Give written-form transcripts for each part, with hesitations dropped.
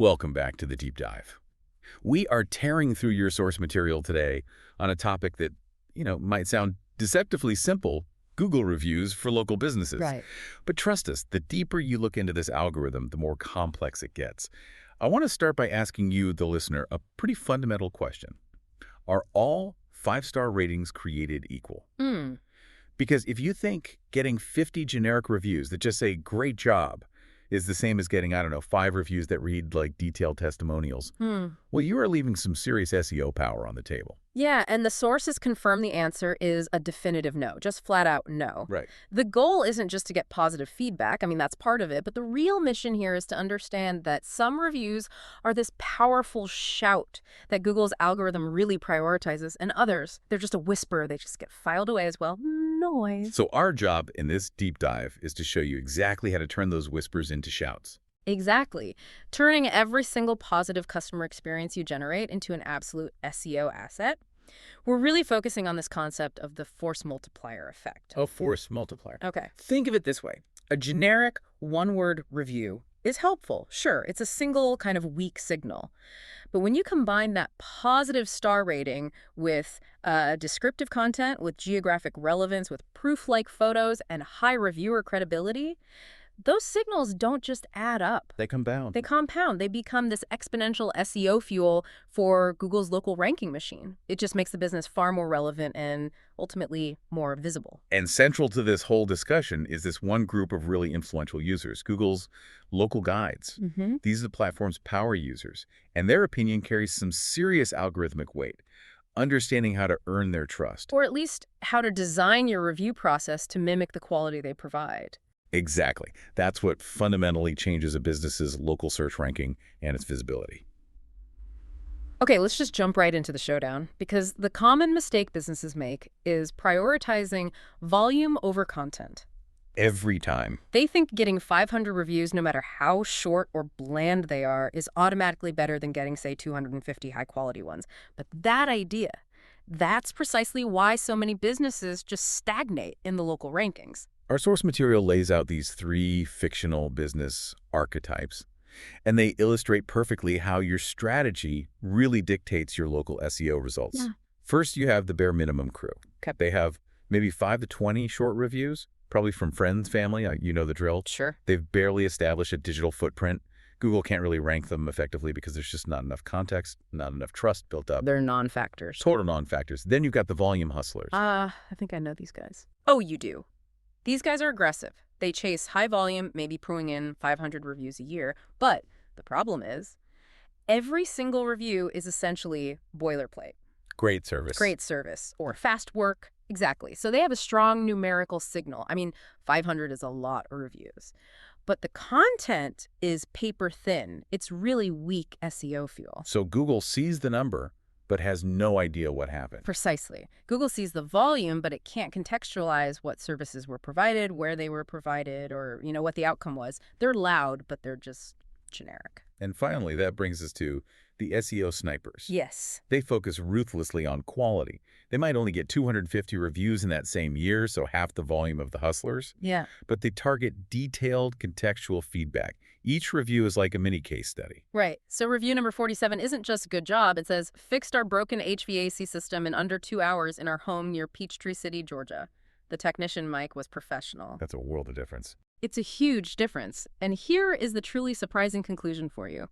Welcome back to the Deep Dive. We are tearing through your source material today on a topic that, might sound deceptively simple: Google reviews for local businesses. Right. But trust us, the deeper you look into this algorithm, the more complex it gets. I want to start by asking you, the listener, a pretty fundamental question. Are all five-star ratings created equal? Hmm. Because if you think getting 50 generic reviews that just say "great job" is the same as getting, 5 reviews that read like detailed testimonials, well, you are leaving some serious SEO power on the table. Yeah, and the sources confirm the answer is a definitive no, just flat out no. Right. The goal isn't just to get positive feedback. I mean, that's part of it. But the real mission here is to understand that some reviews are this powerful shout that Google's algorithm really prioritizes, and others, they're just a whisper. They just get filed away as well. Noise. So our job in this deep dive is to show you exactly how to turn those whispers into shouts. Exactly. Turning every single positive customer experience you generate into an absolute SEO asset. We're really focusing on this concept of the force multiplier effect. A force multiplier. Okay. Think of it this way. A generic one-word review Is helpful, sure. It's a single kind of weak signal. But when you combine that positive star rating with descriptive content, with geographic relevance, with proof-like photos, and high reviewer credibility, those signals don't just add up. They compound. They compound. They become this exponential SEO fuel for Google's local ranking machine. It just makes the business far more relevant and ultimately more visible. And central to this whole discussion is this one group of really influential users, Google's local guides. These are the platform's power users, and their opinion carries some serious algorithmic weight. Understanding how to earn their trust. Or at least how to design your review process to mimic the quality they provide. Exactly. That's what fundamentally changes a business's local search ranking and its visibility. Okay, let's just jump right into the showdown, because the common mistake businesses make is prioritizing volume over content. Every time. They think getting 500 reviews, no matter how short or bland they are, is automatically better than getting, say, 250 high-quality ones. But that idea, that's precisely why so many businesses just stagnate in the local rankings. Our source material lays out these 3 fictional business archetypes, and they illustrate perfectly how your strategy really dictates your local SEO results. Yeah. First, you have the bare minimum crew. Okay. They have maybe 5 to 20 short reviews, probably from friends, family, you know the drill. Sure. They've barely established a digital footprint. Google can't really rank them effectively because there's just not enough context, not enough trust built up. They're non-factors. Total non-factors. Then you've got the volume hustlers. I think I know these guys. Oh, you do. These guys are aggressive. They chase high volume, maybe pulling in 500 reviews a year. But the problem is, every single review is essentially boilerplate. Great service. Great service. Or fast work. Exactly. So they have a strong numerical signal. I mean, 500 is a lot of reviews. But the content is paper thin. It's really weak SEO fuel. So Google sees the number, but has no idea what happened. Precisely. Google sees the volume, but it can't contextualize what services were provided, where they were provided, or, what the outcome was. They're loud, but they're just generic. And finally, that brings us to the SEO snipers. Yes. They focus ruthlessly on quality. They might only get 250 reviews in that same year, so half the volume of the hustlers. Yeah. But they target detailed contextual feedback. Each review is like a mini case study. Right. So review number 47 isn't just good job. It says, fixed our broken HVAC system in under 2 hours in our home near Peachtree City, Georgia. The technician, Mike, was professional. That's a world of difference. It's a huge difference. And here is the truly surprising conclusion for you.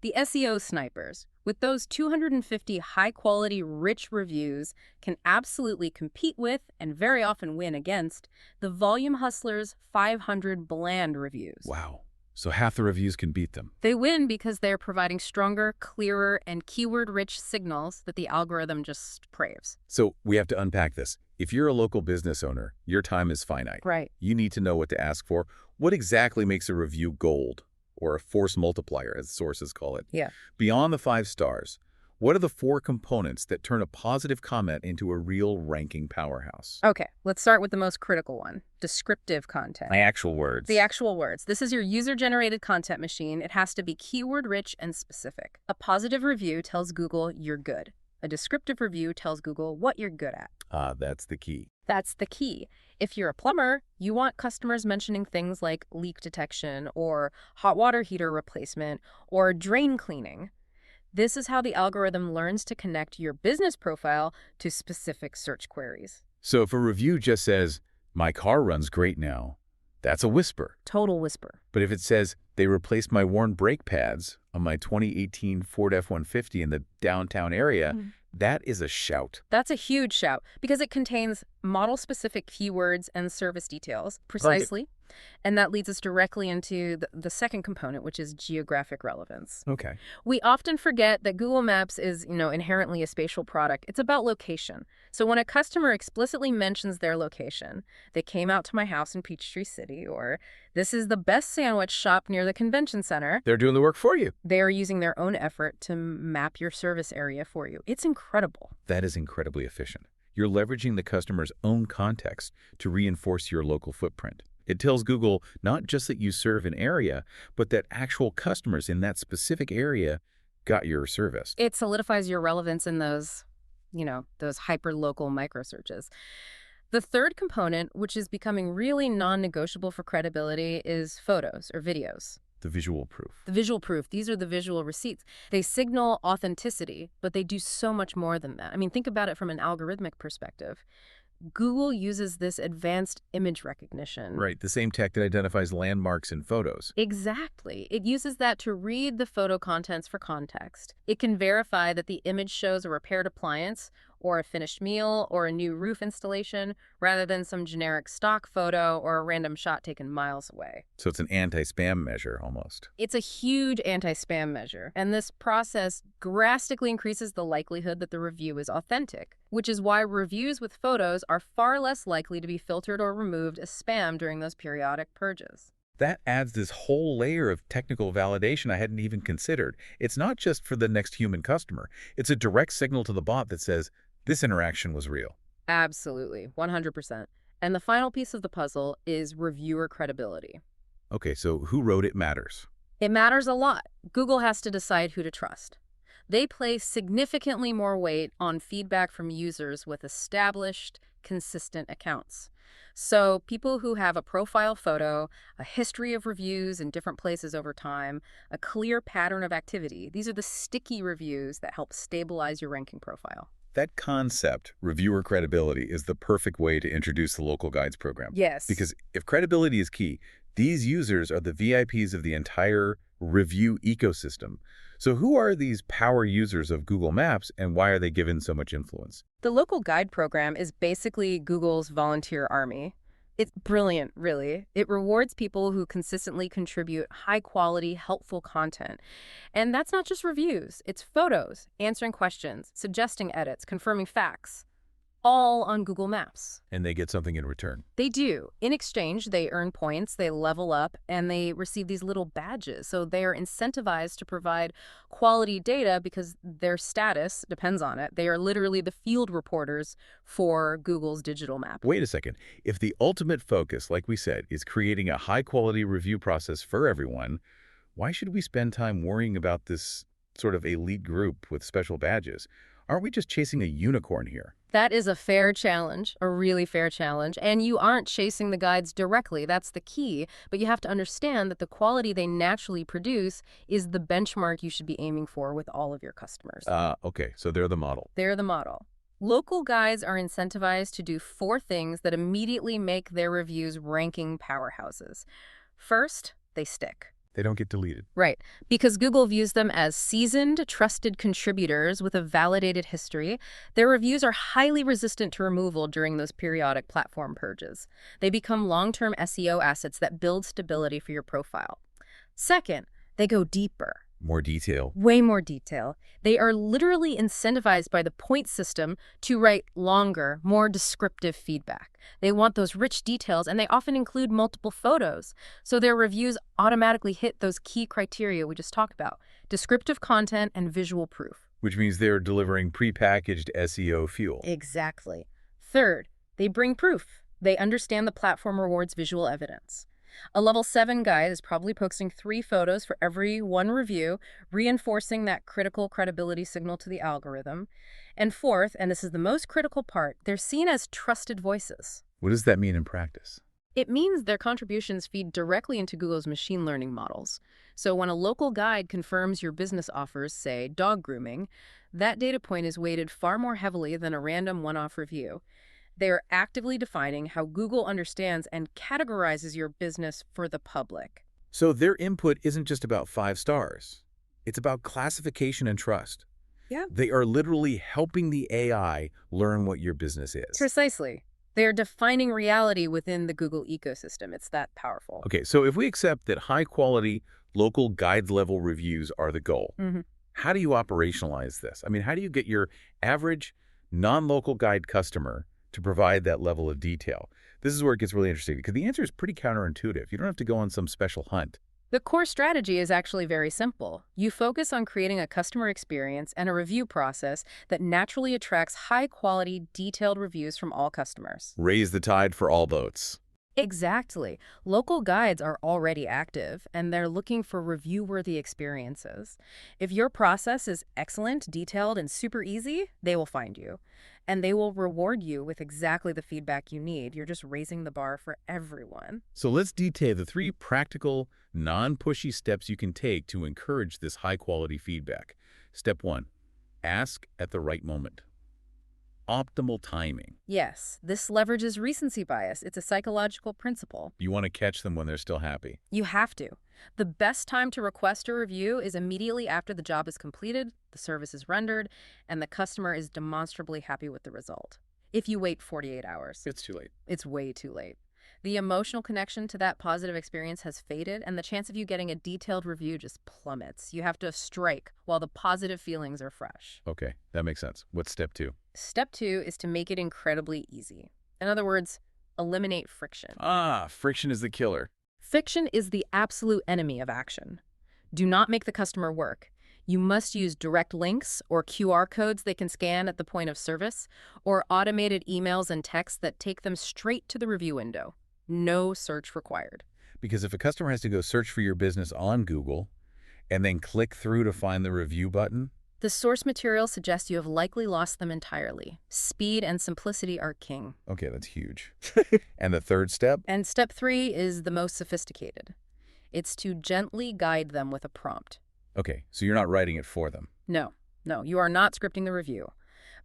The SEO snipers, with those 250 high-quality, rich reviews, can absolutely compete with, and very often win against, the volume hustlers' 500 bland reviews. Wow. So half the reviews can beat them. They win because they're providing stronger, clearer, and keyword-rich signals that the algorithm just craves. So we have to unpack this. If you're a local business owner, your time is finite. Right. You need to know what to ask for. What exactly makes a review gold, or a force multiplier, as sources call it? Yeah. Beyond the 5 stars, what are the 4 components that turn a positive comment into a real ranking powerhouse? Okay, let's start with the most critical one, descriptive content. My actual words. The actual words. This is your user-generated content machine. It has to be keyword-rich and specific. A positive review tells Google you're good. A descriptive review tells Google what you're good at. That's the key. That's the key. If you're a plumber, you want customers mentioning things like leak detection or hot water heater replacement or drain cleaning. This is how the algorithm learns to connect your business profile to specific search queries. So if a review just says, "My car runs great now," that's a whisper. Total whisper. But if it says, "They replaced my worn brake pads on my 2018 Ford F-150 in the downtown area," that is a shout. That's a huge shout because it contains model-specific keywords and service details, precisely. And that leads us directly into the second component, which is geographic relevance. Okay. We often forget that Google Maps is, inherently a spatial product. It's about location. So when a customer explicitly mentions their location, "They came out to my house in Peachtree City," or "This is the best sandwich shop near the convention center," They're doing the work for you. they are using their own effort to map your service area for you. It's incredible. That is incredibly efficient. You're leveraging the customer's own context to reinforce your local footprint. It tells Google not just that you serve an area, but that actual customers in that specific area got your service. It solidifies your relevance in those hyper-local microsearches. The third component, which is becoming really non-negotiable for credibility, is photos or videos. The visual proof. The visual proof. These are the visual receipts. They signal authenticity, but they do so much more than that. I mean, think about it from an algorithmic perspective. Google uses this advanced image recognition. Right, the same tech that identifies landmarks in photos. Exactly. It uses that to read the photo contents for context. It can verify that the image shows a repaired appliance or a finished meal or a new roof installation rather than some generic stock photo or a random shot taken miles away. So it's an anti-spam measure almost. It's a huge anti-spam measure, and this process drastically increases the likelihood that the review is authentic, which is why reviews with photos are far less likely to be filtered or removed as spam during those periodic purges. That adds this whole layer of technical validation I hadn't even considered. It's not just for the next human customer. It's a direct signal to the bot that says, this interaction was real. Absolutely, 100%. And the final piece of the puzzle is reviewer credibility. Okay, so who wrote it matters. It matters a lot. Google has to decide who to trust. They place significantly more weight on feedback from users with established, consistent accounts. So people who have a profile photo, a history of reviews in different places over time, a clear pattern of activity, these are the sticky reviews that help stabilize your ranking profile. That concept, reviewer credibility, is the perfect way to introduce the local guides program. Yes. Because if credibility is key, these users are the VIPs of the entire review ecosystem. So who are these power users of Google Maps and why are they given so much influence? The local guide program is basically Google's volunteer army. It's brilliant, really. It rewards people who consistently contribute high-quality, helpful content. And that's not just reviews. It's photos, answering questions, suggesting edits, confirming facts, all on Google Maps. And they get something in return. They do. In exchange, they earn points, they level up, and they receive these little badges. So they are incentivized to provide quality data because their status depends on it. They are literally the field reporters for Google's digital map. Wait a second. If the ultimate focus, like we said, is creating a high-quality review process for everyone, why should we spend time worrying about this sort of elite group with special badges? Aren't we just chasing a unicorn here? That is a fair challenge, a really fair challenge, and you aren't chasing the guides directly. That's the key, but you have to understand that the quality they naturally produce is the benchmark you should be aiming for with all of your customers. Okay, so they're the model. They're the model. Local guides are incentivized to do 4 things that immediately make their reviews ranking powerhouses. First, they stick. They don't get deleted. Right, because Google views them as seasoned, trusted contributors with a validated history. Their reviews are highly resistant to removal during those periodic platform purges. They become long-term SEO assets that build stability for your profile. Second, they go deeper. More detail. Way more detail. They are literally incentivized by the point system to write longer, more descriptive feedback. They want those rich details, and they often include multiple photos. So their reviews automatically hit those key criteria we just talked about: descriptive content and visual proof. Which means they're delivering prepackaged SEO fuel. Exactly. Third, they bring proof. They understand the platform rewards visual evidence. A level 7 guide is probably posting 3 photos for every 1 review, reinforcing that critical credibility signal to the algorithm. And fourth, and this is the most critical part, they're seen as trusted voices. What does that mean in practice? It means their contributions feed directly into Google's machine learning models. So when a local guide confirms your business offers, say, dog grooming, that data point is weighted far more heavily than a random one-off review. They are actively defining how Google understands and categorizes your business for the public. So their input isn't just about 5 stars. It's about classification and trust. Yeah. They are literally helping the AI learn what your business is. Precisely. They are defining reality within the Google ecosystem. It's that powerful. Okay, so if we accept that high-quality, local guide-level reviews are the goal, how do you operationalize this? I mean, how do you get your average non-local guide customer to provide that level of detail? This is where it gets really interesting, because the answer is pretty counterintuitive. You don't have to go on some special hunt. The core strategy is actually very simple. You focus on creating a customer experience and a review process that naturally attracts high-quality, detailed reviews from all customers. Raise the tide for all boats. Exactly. Local guides are already active, and they're looking for review-worthy experiences. If your process is excellent, detailed, and super easy, they will find you. And they will reward you with exactly the feedback you need. You're just raising the bar for everyone. So let's detail the 3 practical, non-pushy steps you can take to encourage this high-quality feedback. Step 1, ask at the right moment. Optimal timing. Yes, this leverages recency bias. It's a psychological principle. You want to catch them when they're still happy. You have to. The best time to request a review is immediately after the job is completed, the service is rendered, and the customer is demonstrably happy with the result. If you wait 48 hours, It's too late. it's way too late. The emotional connection to that positive experience has faded, and the chance of you getting a detailed review just plummets. You have to strike while the positive feelings are fresh. Okay, that makes sense. What's step 2? Step 2 is to make it incredibly easy. In other words, eliminate friction. Friction is the killer. Friction is the absolute enemy of action. Do not make the customer work. You must use direct links or QR codes they can scan at the point of service, or automated emails and texts that take them straight to the review window. No search required. Because if a customer has to go search for your business on Google and then click through to find the review button, The source material suggests you have likely lost them entirely. Speed and simplicity are king. okay, that's huge. And the 3rd step? And step 3 is the most sophisticated. It's to gently guide them with a prompt. Okay, so you're not writing it for them. No, you are not scripting the review.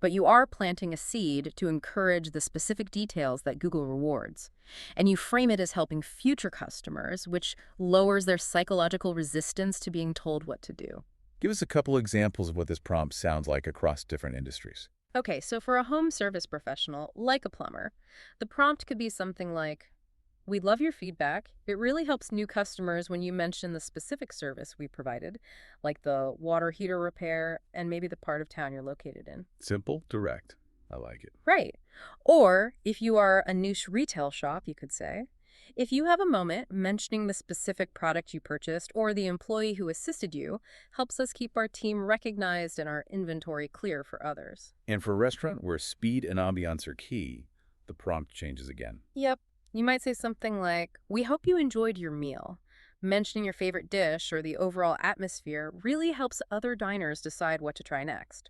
But you are planting a seed to encourage the specific details that Google rewards. And you frame it as helping future customers, which lowers their psychological resistance to being told what to do. Give us a couple examples of what this prompt sounds like across different industries. Okay, so for a home service professional, like a plumber, the prompt could be something like, "We'd love your feedback. It really helps new customers when you mention the specific service we provided, like the water heater repair and maybe the part of town you're located in." Simple, direct. I like it. Right. Or if you are a niche retail shop, you could say, "If you have a moment, mentioning the specific product you purchased or the employee who assisted you helps us keep our team recognized and our inventory clear for others." And for a restaurant where speed and ambiance are key, the prompt changes again. Yep. You might say something like, "We hope you enjoyed your meal." Mentioning your favorite dish or the overall atmosphere really helps other diners decide what to try next.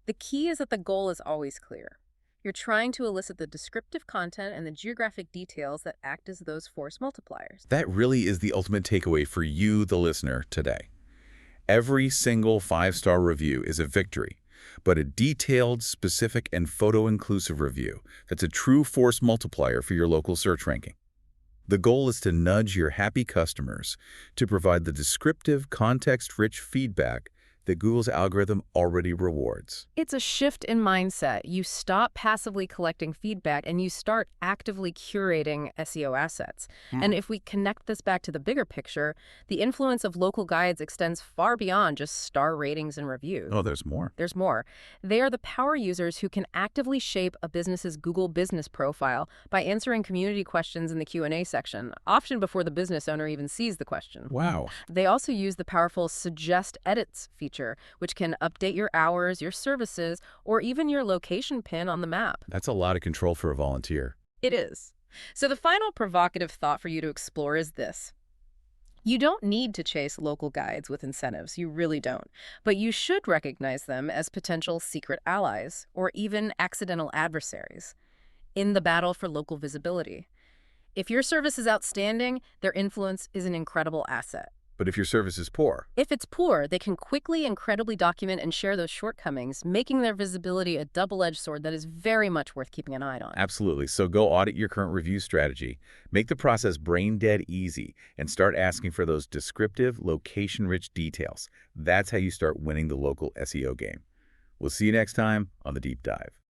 The key is that the goal is always clear. You're trying to elicit the descriptive content and the geographic details that act as those force multipliers. That really is the ultimate takeaway for you, the listener, today. Every single 5-star review is a victory, but a detailed, specific, and photo-inclusive review that's a true force multiplier for your local search ranking. The goal is to nudge your happy customers to provide the descriptive, context-rich feedback that Google's algorithm already rewards. It's a shift in mindset. You stop passively collecting feedback and you start actively curating SEO assets. And if we connect this back to the bigger picture, the influence of local guides extends far beyond just star ratings and reviews. Oh, there's more. There's more. They are the power users who can actively shape a business's Google business profile by answering community questions in the Q&A section, often before the business owner even sees the question. Wow. They also use the powerful Suggest Edits feature, which can update your hours, your services, or even your location pin on the map. That's a lot of control for a volunteer. It is. So the final provocative thought for you to explore is this. You don't need to chase local guides with incentives, you really don't. But you should recognize them as potential secret allies or even accidental adversaries in the battle for local visibility. If your service is outstanding, their influence is an incredible asset. But if your service is poor, If it's poor, they can quickly and credibly document and share those shortcomings, making their visibility a double-edged sword that is very much worth keeping an eye on. absolutely. So go audit your current review strategy. Make the process brain dead easy and start asking for those descriptive, location-rich details. That's how you start winning the local SEO game. We'll see you next time on The Deep Dive.